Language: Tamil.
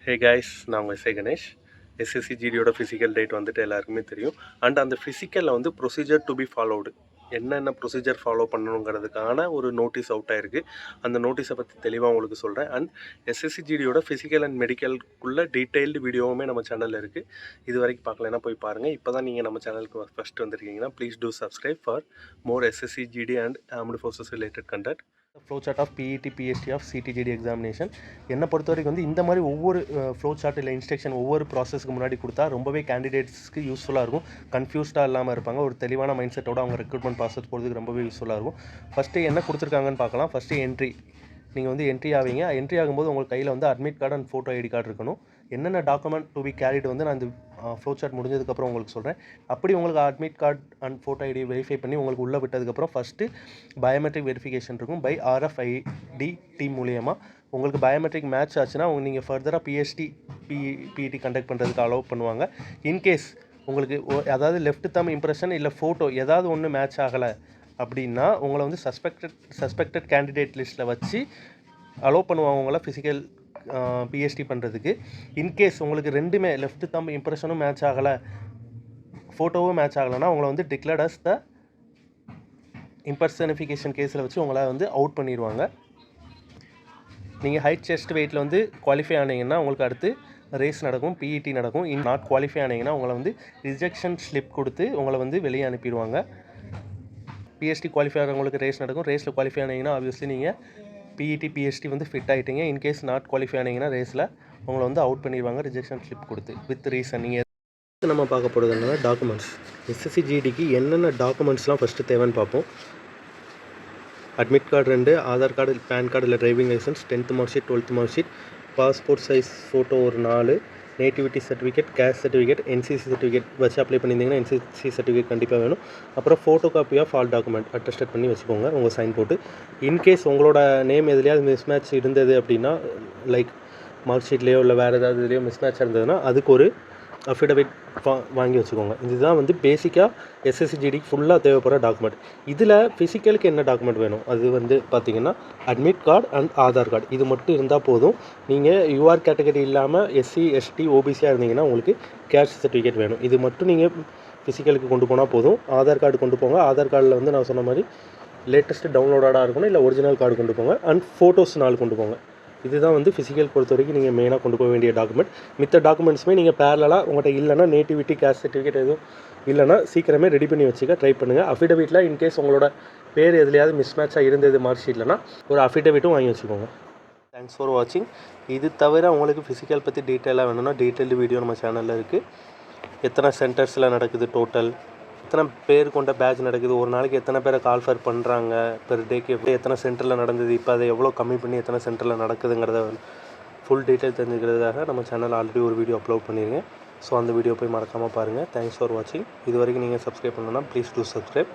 ஹே கைஸ், நான் உங்கள் கணேஷ். எஸ்எஸ்சி ஜிடியோட ஃபிசிக்கல் டேட் வந்துட்டு எல்லாருக்குமே தெரியும். அண்ட் அந்த ஃபிசிக்கலில் வந்து ப்ரொசீஜர் டு பி ஃபாலோடு, என்னென்ன ப்ரொசீஜர் ஃபாலோ பண்ணணுங்கிறதுக்கான ஒரு நோட்டீஸ் அவுட் ஆயிருக்கு. அந்த நோட்டீஸை பற்றி தெளிவாக உங்களுக்கு சொல்கிறேன். அண்ட் எஸ்எஸ்சி ஜிடியோட ஃபிசிக்கல் அண்ட் மெடிக்கலுக்குள்ள டீட்டெயில்டு வீடியோவுமே நம்ம சேனலில் இருக்குது. இது வரைக்கும் பார்க்கலன்னா போய் பாருங்கள். இப்போ தான் நீங்கள் நம்ம சேனலுக்கு ஃபஸ்ட்டு வந்திருக்கீங்கன்னா please do subscribe for more SSC GD and armed forces related content. Flow chart of PET PST of CTGD examination என்னை பொறுத்த வரைக்கும் வந்து இந்த மாதிரி ஒவ்வொரு ஃப்ளோ சார்ட் இல்லை இன்ஸ்ட்ரக்ஷன் ஒவ்வொரு ப்ராசஸ்க்கு முன்னாடி கொடுத்தா ரொம்பவே கேண்டிடேட்ஸ்க்கு யூஸ்ஃபுல்லாக இருக்கும். கன்ஃபியூஸ்டாக இல்லாமல் இருப்பாங்க. ஒரு தெளிவான மைண்ட் செட்டோட அவங்க ரெக்ரூட்மெண்ட் ப்ராசஸ் போகிறதுக்கு ரொம்பவே யூஸ்ஃபுல்லாக இருக்கும். ஃபஸ்ட்டு என்ன கொடுத்துருக்காங்கன்னு பார்க்கலாம். First entry. நீங்கள் வந்து என்ட்ரி ஆவீங்க. என்ட்ரி ஆகும்போது உங்களுக்கு கையில் வந்து admit card and photo ID card இருக்கணும். என்னென்ன டாக்குமெண்ட் டு பி கேரிட் வந்து நான் இந்த ஃப்ளோ சார்ட் முடிஞ்சதுக்கப்புறம் உங்களுக்கு சொல்கிறேன். அப்படி உங்களுக்கு admit card and photo ID verify பண்ணி உங்களுக்கு உள்ளே விட்டதுக்கப்புறம் ஃபஸ்ட்டு பயோமெட்ரிக் வெரிஃபிகேஷன் இருக்கும். பை RFID டீம் மூலியமாக உங்களுக்கு பயோமெட்ரிக் மேட்ச் ஆச்சுன்னா நீங்கள் ஃபர்தராக பிஇடி கண்டக்ட் பண்ணுறதுக்கு அலோவ் பண்ணுவாங்க. இன்கேஸ் உங்களுக்கு அதாவது லெஃப்ட் தம் இம்ப்ரெஷன் இல்லை ஃபோட்டோ ஏதாவது ஒன்று மேட்ச் ஆகலை அப்படின்னா உங்களை வந்து சஸ்பெக்டட் கேண்டிடேட் லிஸ்ட்டில் வச்சு அலோவ் பண்ணுவாங்க உங்களை ஃபிசிக்கல் பிஎஸ்டி பண்ணுறதுக்கு. இன்கேஸ் உங்களுக்கு ரெண்டுமே லெஃப்ட் தம் இம்ப்ரெஷனும் மேட்ச் ஆகலை, ஃபோட்டோவும் மேட்ச் ஆகலைன்னா உங்களை வந்து டிக்ளேர்ட் அஸ் த இம்பர்சனிஃபிகேஷன் கேஸில் வச்சு உங்களை வந்து அவுட் பண்ணிடுவாங்க. நீங்கள் ஹைட் செஸ்ட் வெயிட்டில் வந்து குவாலிஃபை ஆனீங்கன்னா உங்களுக்கு அடுத்து ரேஸ் நடக்கும், பிஇடி நடக்கும். நாட் குவாலிஃபை ஆனீங்கன்னா உங்களை வந்து ரிஜெக்ஷன் ஸ்லிப் கொடுத்து உங்களை வந்து வெளியே அனுப்பிடுவாங்க. பிஎஸ்டி குவாலிஃபை ஆகிறவங்களுக்கு ரேஸ் நடக்கும். ரேஸில் குவாலிஃபை ஆனீங்கன்னா ஆப்வியஸ்லி நீங்கள் பிஇடி பிஎஸ்டி வந்து ஃபிட் ஆகிட்டீங்க. இன்கேஸ் நாட் குவாலிஃபை ஆனீங்கன்னா ரேஸில் உங்களை வந்து அவுட் பண்ணிடுவாங்க ரிஜெக்ஷன் ஸ்லிப் கொடுத்து வித் ரீசன். நீங்கள் நம்ம பார்க்க போகிறது என்னன்னா டாக்குமெண்ட்ஸ். எஸ்எஸ்சி ஜிடிக்கு என்னென்ன டாக்குமெண்ட்ஸ்லாம் ஃபஸ்ட்டு தேவைன்னு பார்ப்போம். Admit card 2, Aadhaar card, PAN card இல்லை driving licence, 10th mark sheet, 12th mark sheet, passport size photo ஒரு 4, nativity certificate, caste certificate, NCC certificate வச்சு அப்ளை பண்ணியிருந்தீங்கன்னா என்சிசி சர்டிஃபிகேட் கண்டிப்பாக வேணும். அப்புறம் photo copy of all document attested பண்ணி வச்சுக்கோங்க உங்கள் சைன் போட்டு. இன்கேஸ் உங்களோட நேம் எதுலையாவது மிஸ்மேட்ச் இருந்தது அப்படின்னா, லைக் மார்க் ஷீட்லேயோ இல்லை வேறு ஏதாவது இதுலேயோ மிஸ்மேட்ச் இருந்ததுன்னா அதுக்கு ஒரு அஃபிடவிட் வாங்கி வச்சுக்கோங்க. இதுதான் வந்து பேசிக்காக எஸ்எஸ்சி ஜிடிக்கு ஃபுல்லாக தேவைப்படுற டாக்குமெண்ட். இதில் ஃபிசிக்கலுக்கு என்ன டாக்குமெண்ட் வேணும் அது வந்து பார்த்திங்கன்னா admit card and Aadhaar card இது மட்டும் இருந்தால் போதும். நீங்கள் யூஆர் கேட்டகரி இல்லாமல் SC ST OBCயாக இருந்தீங்கன்னா உங்களுக்கு கேஸ்ட் சர்டிஃபிகேட் வேணும். இது மட்டும் நீங்கள் ஃபிசிக்கலுக்கு கொண்டு போனால் போதும். ஆதார் கார்டு கொண்டு போங்க. ஆதார் கார்டில் வந்து நான் சொன்ன மாதிரி லேட்டஸ்ட்டு டவுன்லோடாக இருக்கணும், இல்லை ஒரிஜினல் கார்டு கொண்டு போங்க. அண்ட் ஃபோட்டோஸ் 4 கொண்டு போங்க. இதுதான் வந்து ஃபிசிக்கல் பொறுத்த வரைக்கும் நீங்கள் மெயினாக கொண்டு போக வேண்டிய டாக்குமெண்ட். மித்த டாக்குமெண்ட்ஸுமே நீங்கள் பேரலாக உங்கள்கிட்ட இல்லைனா நேட்டிவிட்டி கேஸ்ட் சர்டிஃபிகேட் எதுவும் இல்லைனா சீக்கிரமே ரெடி பண்ணி வச்சுக்க ட்ரை பண்ணுங்கள். அஃபிடவிட்டில் இன்கேஸ் உங்களோட பேர் எதுலையாவது மிஸ்மேட்சாக இருந்தது மார்க் ஷீட்லனா ஒரு அஃபிடவிட்டும் வாங்கி வச்சுக்கோங்க. தேங்க்ஸ் ஃபார் வாட்சிங். இது தவிர உங்களுக்கு ஃபிசிக்கல் பற்றி டீட்டெயிலாக வேணும்னா டீட்டெயில்டு வீடியோ நம்ம சேனலில் இருக்குது. எத்தனை சென்டர்ஸில் நடக்குது, டோட்டல் எத்தனை பேர் கொண்ட பேட்ச் நடக்குது, ஒரு நாளைக்கு எத்தனை பேரை கால்ஃபர் பண்ணுறாங்க, பெர் டேக்கு எப்படி எத்தனை சென்டரில் நடந்தது, இப்போ அதை எவ்வளோ கம்மி பண்ணி எத்தனை சென்டரில் நடக்குதுங்கிறத ஃபுல் டீட்டெயில் தெரிஞ்சுக்கிறதுக்காக நம்ம சேனல் ஆல்ரெடி ஒரு வீடியோ அப்லோட் பண்ணியிருக்கேன். ஸோ அந்த வீடியோ போய் மறக்காமல் பாருங்கள். தேங்க்ஸ் ஃபார் வாட்சிங். இது வரைக்கும் நீங்கள் சப்ஸ்கிரைப் பண்ணணும்னா ப்ளீஸ் டூ சப்ஸ்கிரைப்.